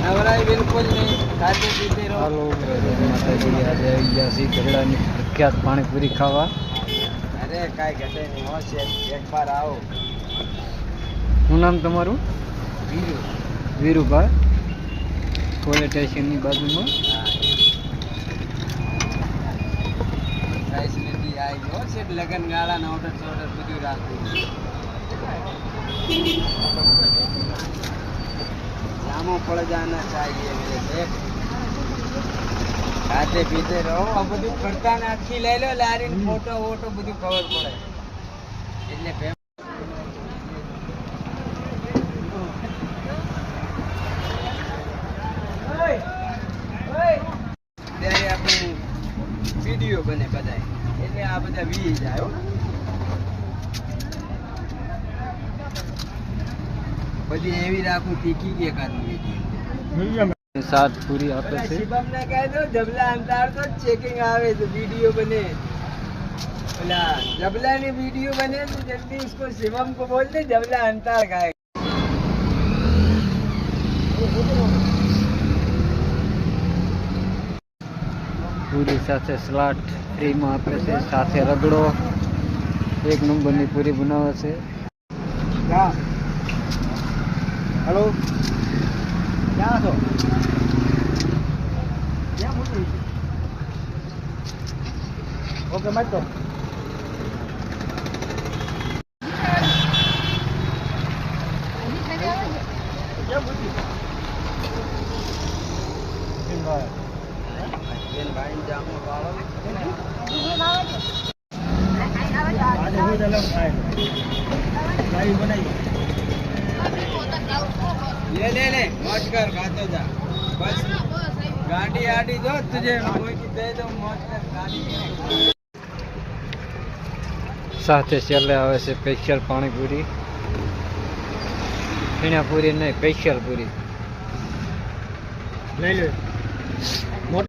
નવરાય બિલકુલ નહીં, ખાતે પીતે રહો. હાલો માતાજી, આજે આવી ગયા છીએ ગઢડાની પ્રખ્યાત પાણીપુરી ખાવા. અરે કાંઈ ઘટે નહીં હો શેઠ, એકવાર આવો. શું નામ તમારું? બીજું વીરુભાઈ, પોલીસ સ્ટેશનની બાજુમાં. રાઈસ લીધી આવી હો શેઠ, લગન ગાળાને ઓર્ડર ચોર્ડર બધું રાખવું. જામો પડ જાના ચાહીએ મેરે શેઠ. ખાતે પીતે રહો. આ બધું કરતા ને આખી લઈ લો લારીને ફોટો વોટો બધું ખબર પડે એટલે ત્યારે આપણું વિડીયો બને બધાય એટલે આ બધા વી જાય હો. બધી એવી રાખું તીખી કે કાનું વિડીયો. સાત પૂરી આપે છે. શિવમ ને કહે દો જબલા અંતાર તો ચેકિંગ આવે તો वीडियो बने. बोला जबला ने वीडियो बने तो जल्दी इसको शिवम को बोल दे जबला अंतार का है. પૂરી સાથે સલાડ ફ્રીમાં આપે છે, સાથે રગડો. એક નંબરની પૂરી બનાવે છે. हेलो क्या हो क्या मुझे ओके मत तो क्या मुझे भाई जामो वाला ले ले ले मौज कर खाते जा बस गाड़ी आड़ी दो तुझे कोई की दे दो मौज कर गाड़ी. સાથે છેલ્લે આવે છે સ્પેશિયલ પાણીપુરી. પૂરી નહીં, સ્પેશિયલ પૂરી ले लो.